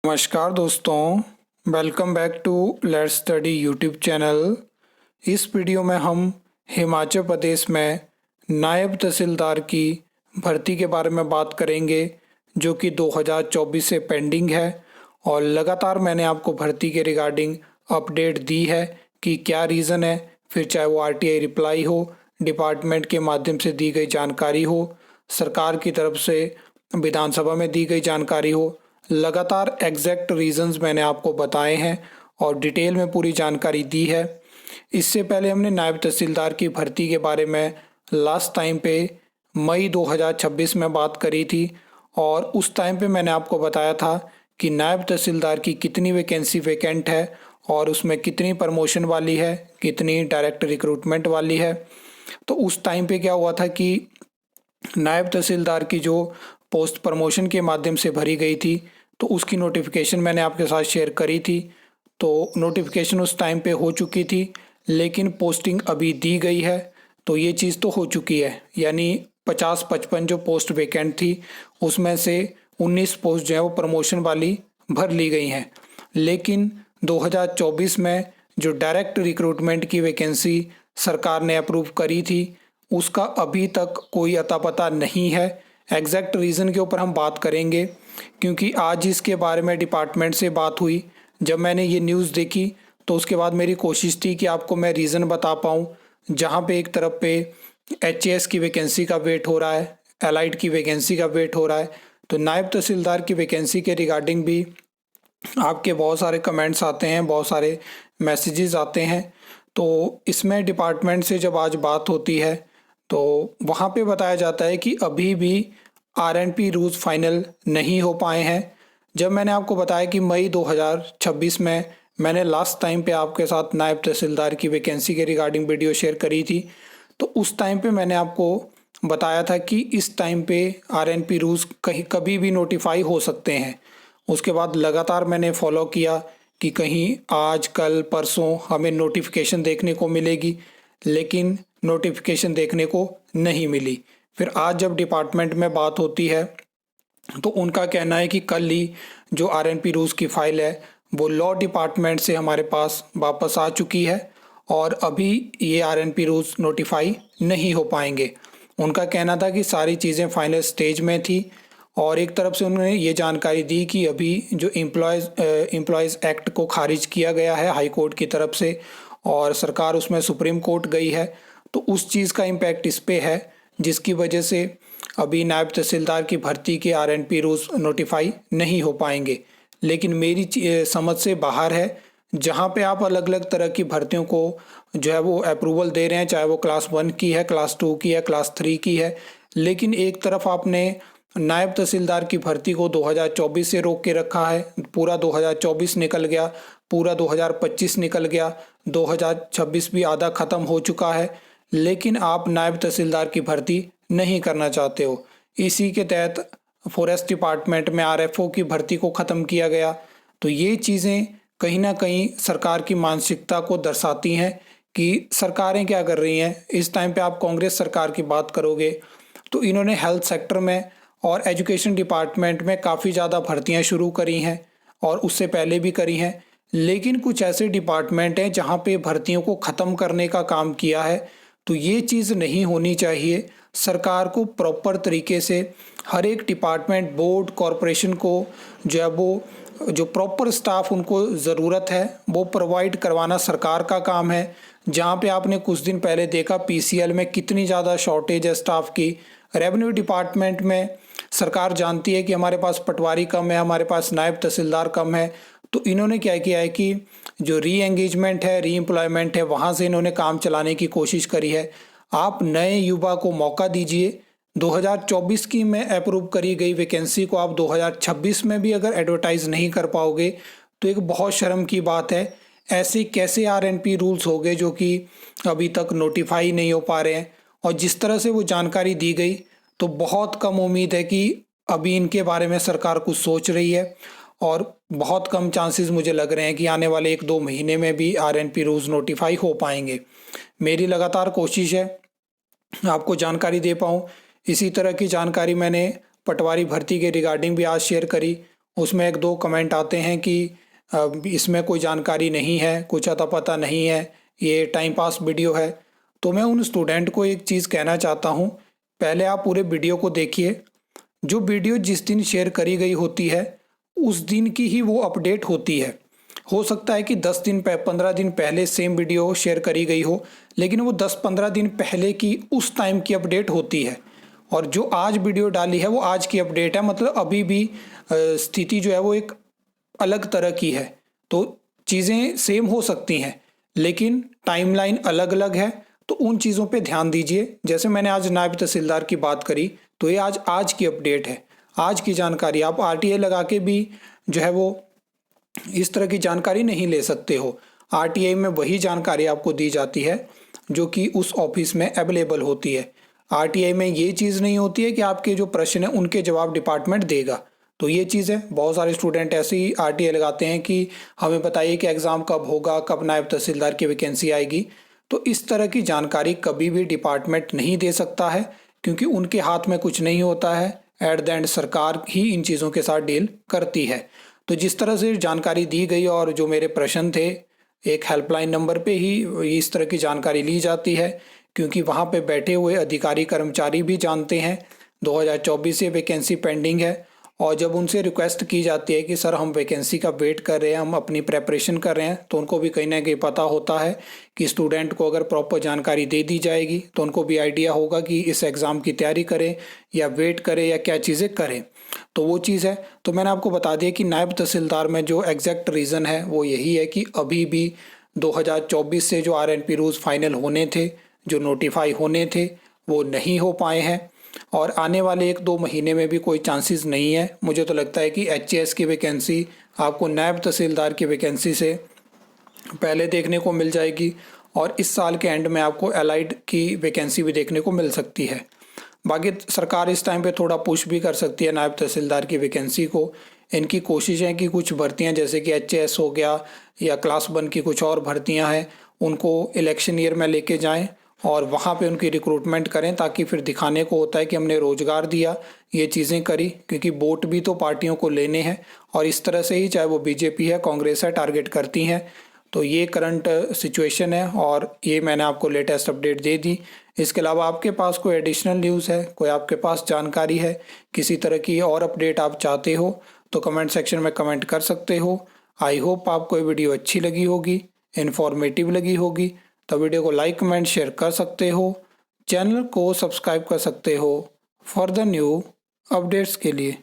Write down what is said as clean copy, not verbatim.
नमस्कार दोस्तों, welcome back to let's study YouTube channel. इस वीडियो में हम हिमाचल प्रदेश में नायब तहसीलदार की भर्ती के बारे में बात करेंगे, जो कि 2024 से पेंडिंग है। और लगातार मैंने आपको भर्ती के रिगार्डिंग अपडेट दी है कि क्या रीज़न है, फिर चाहे वो आरटीआई रिप्लाई हो, डिपार्टमेंट के माध्यम से दी गई जानकारी हो, सरकार की तरफ से विधानसभा में दी गई जानकारी हो, लगातार एग्जैक्ट रीजंस मैंने आपको बताए हैं और डिटेल में पूरी जानकारी दी है। इससे पहले हमने नायब तहसीलदार की भर्ती के बारे में लास्ट टाइम पे मई 2026 में बात करी थी और उस टाइम पे मैंने आपको बताया था कि नायब तहसीलदार की कितनी वैकेंसी वैकेंट है और उसमें कितनी प्रमोशन वाली है, कितनी डायरेक्ट रिक्रूटमेंट वाली है। तो उस टाइम पे क्या हुआ था कि नायब तहसीलदार की जो पोस्ट प्रमोशन के माध्यम से भरी गई थी, तो उसकी नोटिफिकेशन मैंने आपके साथ शेयर करी थी। तो नोटिफिकेशन उस टाइम पे हो चुकी थी, लेकिन पोस्टिंग अभी दी गई है। तो ये चीज़ तो हो चुकी है, यानी 50-55 जो पोस्ट वैकेंट थी उसमें से 19 पोस्ट जो है वो प्रमोशन वाली भर ली गई हैं। लेकिन 2024 में जो डायरेक्ट रिक्रूटमेंट की वैकेंसी सरकार ने अप्रूव करी थी, उसका अभी तक कोई अता पता नहीं है। एग्जैक्ट रीज़न के ऊपर हम बात करेंगे, क्योंकि आज इसके बारे में डिपार्टमेंट से बात हुई। जब मैंने ये न्यूज़ देखी तो उसके बाद मेरी कोशिश थी कि आपको मैं रीज़न बता पाऊँ। जहाँ पे एक तरफ पे एचएएस की वैकेंसी का वेट हो रहा है, एलाइड की वैकेंसी का वेट हो रहा है, तो नायब तहसीलदार की वैकेंसी के रिगार्डिंग भी आपके बहुत सारे कमेंट्स आते हैं, बहुत सारे मैसेजेस आते हैं। तो इसमें डिपार्टमेंट से जब आज बात होती है तो वहाँ पे बताया जाता है कि अभी भी आरएनपी रूल्स फाइनल नहीं हो पाए हैं। जब मैंने आपको बताया कि मई 2026 में मैंने लास्ट टाइम पे आपके साथ नायब तहसीलदार की वैकेंसी के रिगार्डिंग वीडियो शेयर करी थी, तो उस टाइम पे मैंने आपको बताया था कि इस टाइम पे आरएनपी रूल्स कहीं कभी भी नोटिफाई हो सकते हैं। उसके बाद लगातार मैंने फॉलो किया कि कहीं आज कल परसों हमें नोटिफिकेशन देखने को मिलेगी, लेकिन नोटिफिकेशन देखने को नहीं मिली। फिर आज जब डिपार्टमेंट में बात होती है तो उनका कहना है कि कल ही जो आरएनपी रूल्स की फाइल है वो लॉ डिपार्टमेंट से हमारे पास वापस आ चुकी है और अभी ये आरएनपी रूल्स नोटिफाई नहीं हो पाएंगे। उनका कहना था कि सारी चीज़ें फाइनल स्टेज में थी और एक तरफ से उन्होंने ये जानकारी दी कि अभी जो एम्प्लॉयज़ एक्ट को खारिज किया गया है हाई कोर्ट की तरफ से और सरकार उसमें सुप्रीम कोर्ट गई है, तो उस चीज़ का इम्पैक्ट इस पे है, जिसकी वजह से अभी नायब तहसीलदार की भर्ती के आरएनपी रूल्स नोटिफाई नहीं हो पाएंगे। लेकिन मेरी समझ से बाहर है, जहाँ पे आप अलग अलग तरह की भर्तियों को जो है वो अप्रूवल दे रहे हैं, चाहे वो क्लास 1 की है, क्लास 2 की है, क्लास 3 की है, लेकिन एक तरफ आपने नायब तहसीलदार की भर्ती को 2024 से रोक के रखा है। पूरा 2024 निकल गया, पूरा 2025 निकल गया, 2026 भी आधा ख़त्म हो चुका है, लेकिन आप नायब तहसीलदार की भर्ती नहीं करना चाहते हो। इसी के तहत फॉरेस्ट डिपार्टमेंट में आरएफओ की भर्ती को ख़त्म किया गया। तो ये चीज़ें कहीं ना कहीं सरकार की मानसिकता को दर्शाती हैं कि सरकारें क्या कर रही हैं। इस टाइम पे आप कांग्रेस सरकार की बात करोगे तो इन्होंने हेल्थ सेक्टर में और एजुकेशन डिपार्टमेंट में काफ़ी ज़्यादा भर्तियां शुरू करी हैं और उससे पहले भी करी हैं, लेकिन कुछ ऐसे डिपार्टमेंट हैं जहां पे भर्तियों को ख़त्म करने का काम किया है। तो ये चीज़ नहीं होनी चाहिए। सरकार को प्रॉपर तरीके से हर एक डिपार्टमेंट, बोर्ड, कॉरपोरेशन को जो है वो जो प्रॉपर स्टाफ उनको ज़रूरत है वो प्रोवाइड करवाना सरकार का काम है। जहाँ पे आपने कुछ दिन पहले देखा पीसीएल में कितनी ज़्यादा शॉर्टेज है स्टाफ की। रेवेन्यू डिपार्टमेंट में सरकार जानती है कि हमारे पास पटवारी कम है, हमारे पास नायब तहसीलदार कम है, तो इन्होंने क्या किया है कि जो री एंगेजमेंट है, री एम्प्लॉयमेंट है, वहाँ से इन्होंने काम चलाने की कोशिश करी है। आप नए युवा को मौका दीजिए। 2024 की में अप्रूव करी गई वैकेंसी को आप 2026 में भी अगर एडवर्टाइज नहीं कर पाओगे तो एक बहुत शर्म की बात है। ऐसे कैसे आरएनपी रूल्स हो गए जो कि अभी तक नोटिफाई नहीं हो पा रहे हैं, और जिस तरह से वो जानकारी दी गई तो बहुत कम उम्मीद है कि अभी इनके बारे में सरकार कुछ सोच रही है और बहुत कम चांसेस मुझे लग रहे हैं कि आने वाले 1-2 महीने में भी आरएनपी रूल्स नोटिफाई हो पाएंगे। मेरी लगातार कोशिश है आपको जानकारी दे पाऊँ। इसी तरह की जानकारी मैंने पटवारी भर्ती के रिगार्डिंग भी आज शेयर करी। उसमें एक दो कमेंट आते हैं कि इसमें कोई जानकारी नहीं है, कुछ अता पता नहीं है, ये टाइम पास वीडियो है। तो मैं उन स्टूडेंट को एक चीज़ कहना चाहता हूँ, पहले आप पूरे वीडियो को देखिए। जो वीडियो जिस दिन शेयर करी गई होती है उस दिन की ही वो अपडेट होती है। हो सकता है कि 10 दिन 15 दिन पहले सेम वीडियो शेयर करी गई हो, लेकिन वो 10-15 दिन पहले की उस टाइम की अपडेट होती है। और जो आज वीडियो डाली है वो आज की अपडेट है, मतलब अभी भी स्थिति जो है वो एक अलग तरह की है। तो चीज़ें सेम हो सकती हैं लेकिन टाइमलाइन अलग अलग है, तो उन चीज़ों पे ध्यान दीजिए। जैसे मैंने आज नायब तहसीलदार की बात करी, तो ये आज की अपडेट है, आज की जानकारी। आप आरटीआई लगा के भी जो है वो इस तरह की जानकारी नहीं ले सकते हो। आरटीआई में वही जानकारी आपको दी जाती है जो कि उस ऑफिस में अवेलेबल होती है। आरटीआई में ये चीज़ नहीं होती है कि आपके जो प्रश्न है उनके जवाब डिपार्टमेंट देगा। तो ये चीज़ है, बहुत सारे स्टूडेंट ऐसे ही आरटीआई लगाते हैं कि हमें बताइए कि एग्ज़ाम कब होगा, कब नायब तहसीलदार की वैकेंसी आएगी। तो इस तरह की जानकारी कभी भी डिपार्टमेंट नहीं दे सकता है, क्योंकि उनके हाथ में कुछ नहीं होता है। एट द एंड सरकार ही इन चीज़ों के साथ डील करती है। तो जिस तरह से जानकारी दी गई और जो मेरे प्रश्न थे, एक हेल्पलाइन नंबर पे ही इस तरह की जानकारी ली जाती है, क्योंकि वहाँ पे बैठे हुए अधिकारी कर्मचारी भी जानते हैं 2024 से वैकेंसी पेंडिंग है। और जब उनसे रिक्वेस्ट की जाती है कि सर हम वैकेंसी का वेट कर रहे हैं, हम अपनी प्रेपरेशन कर रहे हैं, तो उनको भी कहीं ना कहीं पता होता है कि स्टूडेंट को अगर प्रॉपर जानकारी दे दी जाएगी तो उनको भी आइडिया होगा कि इस एग्ज़ाम की तैयारी करें या वेट करें या क्या चीज़ें करें। तो वो चीज़ है। तो मैंने आपको बता दिया कि नायब तहसीलदार में जो एग्जैक्ट रीज़न है वो यही है कि अभी भी 2024 से जो आरएनपी रूल्स फाइनल होने थे, जो नोटिफाई होने थे, वो नहीं हो पाए हैं। और आने वाले 1-2 महीने में भी कोई चांसेस नहीं है। मुझे तो लगता है कि एचएएस की वैकेंसी आपको नायब तहसीलदार की वैकेंसी से पहले देखने को मिल जाएगी, और इस साल के एंड में आपको एलाइड की वैकेंसी भी देखने को मिल सकती है। बाकी सरकार इस टाइम पे थोड़ा पुश भी कर सकती है नायब तहसीलदार की वैकेंसी को। इनकी कोशिश है कि कुछ भर्तियां जैसे कि एचएएस हो गया या क्लास 1 की कुछ और भर्तियां हैं, उनको इलेक्शन ईयर में लेके जाएं और वहाँ पे उनकी रिक्रूटमेंट करें, ताकि फिर दिखाने को होता है कि हमने रोजगार दिया, ये चीज़ें करी। क्योंकि वोट भी तो पार्टियों को लेने हैं, और इस तरह से ही, चाहे वो बीजेपी है, कांग्रेस है, टारगेट करती हैं। तो ये करंट सिचुएशन है और ये मैंने आपको लेटेस्ट अपडेट दे दी। इसके अलावा आपके पास कोई एडिशनल न्यूज़ है, कोई आपके पास जानकारी है, किसी तरह की और अपडेट आप चाहते हो, तो कमेंट सेक्शन में कमेंट कर सकते हो। आई होप आपको ये वीडियो अच्छी लगी होगी, इन्फॉर्मेटिव लगी होगी। तो वीडियो को लाइक कमेंट शेयर कर सकते हो, चैनल को सब्सक्राइब कर सकते हो फॉर द न्यू अपडेट्स के लिए।